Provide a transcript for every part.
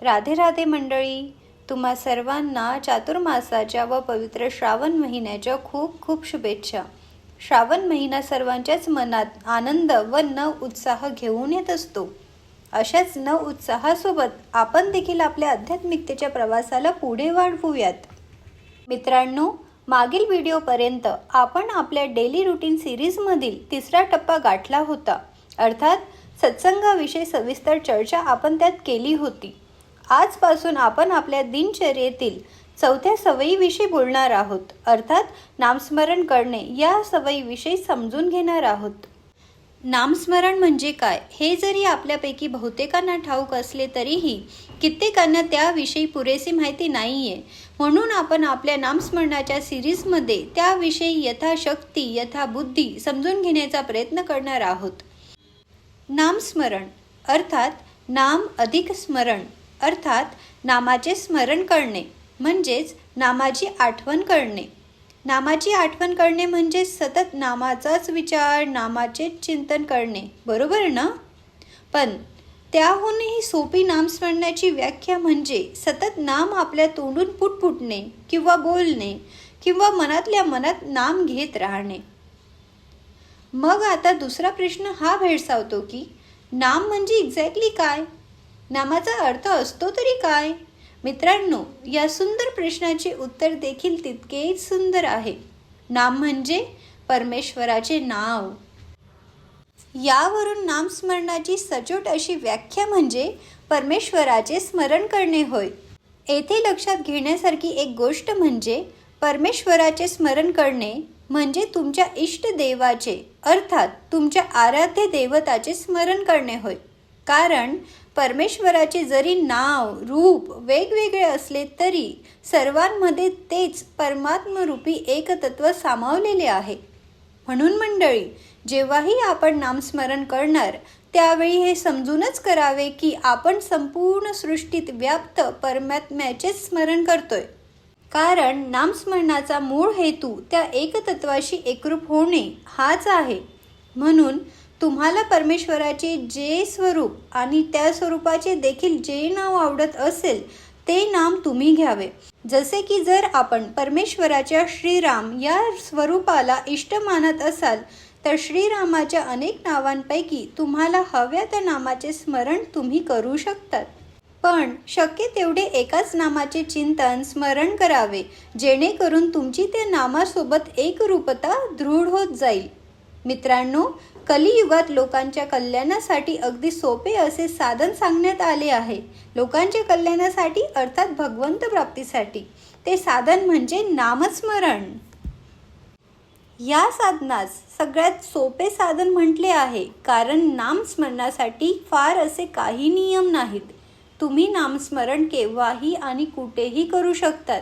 राधे राधे मंडळी, तुम्हा सर्वांना चातुर्मासाच्या व पवित्र श्रावण महिन्याच्या खूप खूप शुभेच्छा. श्रावण महिना सर्वांच्याच मनात आनंद व नव उत्साह घेऊन येत असतो. अशाच नव उत्साहासोबत आपण देखील आपल्या आध्यात्मिकतेच्या प्रवासाला पुढे वाढवूयात. मित्रांनो, मागील व्हिडिओपर्यंत आपण आपल्या डेली रुटीन सिरीजमधील तिसरा टप्पा गाठला होता. अर्थात सत्संगाविषयी सविस्तर चर्चा आपण त्यात केली होती. आजपासून आपण आपल्या दिनचर्येतील चौथ्या सवयीविषयी बोलणार आहोत. अर्थात नामस्मरण करणे या सवयीविषयी समजून घेणार आहोत. नामस्मरण म्हणजे काय हे जरी आपल्यापैकी बहुतेकांना ठाऊक असले तरीही कित्येकांना त्याविषयी पुरेशी माहिती नाहीये. म्हणून आपण आपल्या नामस्मरणाच्या सिरीजमध्ये त्याविषयी यथाशक्ती यथाबुद्धी समजून घेण्याचा प्रयत्न करणार आहोत. नामस्मरण अर्थात नाम अधिक स्मरण, अर्थात नामाचे स्मरण करणे म्हणजेच नामाची आठवण करणे. नामाची आठवण करणे म्हणजे सतत नामाचाच विचार, नामाचेच चिंतन करणे, बरोबर ना? पण त्याहूनही सोपी नामस्मरणाची व्याख्या म्हणजे सतत नाम आपल्या तोंडून पुटपुटणे किंवा बोलणे किंवा मनातल्या मनात नाम घेत राहणे. मग आता दुसरा प्रश्न हा भेडसावतो की नाम म्हणजे एक्झॅक्टली काय? नामाचा अर्थ असतो तरी काय? मित्रांनो, या सुंदर प्रश्नाचे उत्तर देखील तितकेच सुंदर आहे. नाम म्हणजे परमेश्वराचे नाव. यावरून नामस्मरणाची सचोट अशी व्याख्या म्हणजे परमेश्वराचे स्मरण करणे होय. येथे लक्षात घेण्यासारखी एक गोष्ट म्हणजे परमेश्वराचे स्मरण करणे म्हणजे तुमच्या इष्टदेवाचे अर्थात तुमच्या आराध्य देवताचे स्मरण करणे होय. कारण परमेश्वराचे जरी नाव रूप वेगवेगळे असले तरी सर्वांमध्ये तेच परमात्मरूपी एकतत्व सामावलेले आहे. म्हणून मंडळी, जेव्हाही आपण नामस्मरण करणार त्यावेळी हे समजूनच करावे की आपण संपूर्ण सृष्टीत व्याप्त परमात्म्याचेच स्मरण करतोय. कारण नामस्मरणाचा मूळ हेतू त्या एकतत्वाशी एकरूप होणे हाच आहे. म्हणून तुम्हाला परमेश्वराचे जे स्वरूप आणि त्या स्वरूपाचे देखील जे नाव आवडत असेल ते नाम तुम्ही घ्यावे. जसे की जर आपण परमेश्वराच्या श्रीराम या स्वरूपाला इष्ट मानत असाल तर श्रीरामाच्या अनेक नावांपैकी तुम्हाला हव्या त्या नामाचे स्मरण तुम्ही करू शकतात. पण शक्य तेवढे एकाच नामाचे चिंतन स्मरण करावे जेणेकरून तुमची त्या नामासोबत एकरूपता दृढ होत जाईल. मित्रांनो, कलियुगात लोकांच्या कल्याणासाठी अगदी सोपे असे साधन सांगण्यात आले आहे. लोकांच्या कल्याणासाठी अर्थात भगवंत प्राप्तीसाठी. ते साधन म्हणजे नामस्मरण. या साधनास सगळ्यात सोपे साधन म्हटले आहे कारण नामस्मरणासाठी फार असे काही नियम नाहीत. तुम्ही नामस्मरण केव्हाही आणि कुठेही करू शकतात.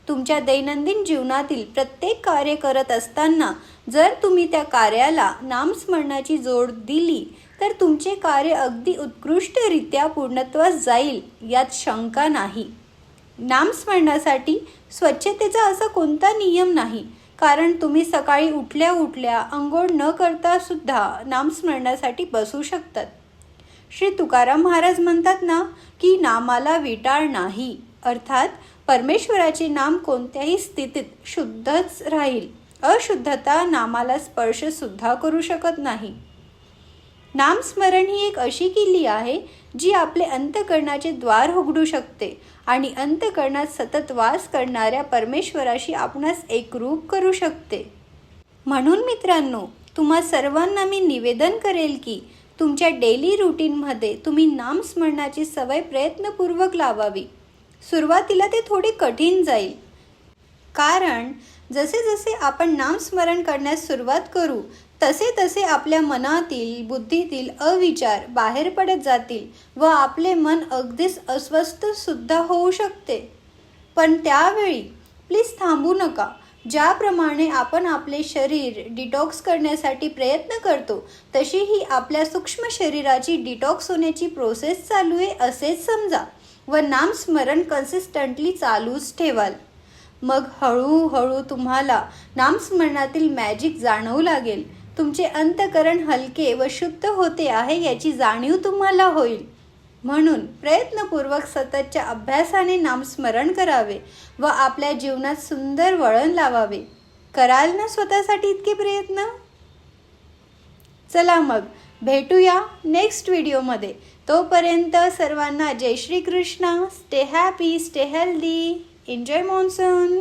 तुमच्या दैनंदिन जीवनातील प्रत्येक कार्य करत असताना जर तुम्ही त्या कार्याला नामस्मरणाची जोड दिली तर तुमचे कार्य अगदी उत्कृष्टरित्या पूर्णत्वास जाईल, यात शंका नाही. नामस्मरणासाठी स्वच्छतेचा असा कोणता नियम नाही. कारण तुम्ही सकाळी उठल्या उठल्या अंघोळ न करता सुद्धा नामस्मरणासाठी बसू शकतात. श्री तुकाराम महाराज म्हणतात ना की नामाला विटाळ नाही, अर्थात परमेश्वराचे नाम कोणत्याही स्थितीत शुद्धच राहील. अशुद्धता नामाला स्पर्श सुद्धा करू शकत नाही. नामस्मरण ही एक अशी किल्ली आहे जी आपले अंतःकरणाचे द्वार उघडू शकते आणि अंतःकरणात सतत वास करणाऱ्या परमेश्वराशी आपणास एकरूप करू शकते. म्हणून मित्रांनो, तुम्हा सर्वांना मी निवेदन करेल की तुमच्या डेली रुटीनमध्ये तुम्ही नामस्मरणाची सवय प्रयत्नपूर्वक लावावी. सुरुवातीला ते थोडे कठीण जाईल. कारण जसे जसे आपण नामस्मरण करण्यास सुरुवात करू तसे तसे आपल्या मनातील बुद्धीतील अविचार बाहेर पडत जातील व आपले मन अगदीच अस्वस्थ सुद्धा होऊ शकते. पण त्यावेळी प्लीज थांबू नका. ज्याप्रमाणे आपण आपले शरीर डिटॉक्स करण्यासाठी प्रयत्न करतो तशी ही आपल्या सूक्ष्म शरीराची डिटॉक्स होण्याची प्रोसेस चालू आहे असेच समजा व नामस्मरण कन्सिस्टंटली चालूच ठेवाल. मग हळूहळू तुम्हाला नामस्मरणातील मॅजिक जाणवू लागेल. तुमचे अंतःकरण हलके व शुद्ध होते आहे याची जाणीव तुम्हाला होईल. म्हणून प्रयत्नपूर्वक सततच्या अभ्यासाने नामस्मरण करावे व आपल्या जीवनात सुंदर वळण लावावे. कराल ना स्वतःसाठी इतके प्रयत्न? चला मग भेटूया नेक्स्ट व्हिडिओमध्ये. तोपर्यंत सर्वांना जय Shri Krishna. Stay happy, stay healthy, enjoy monsoon.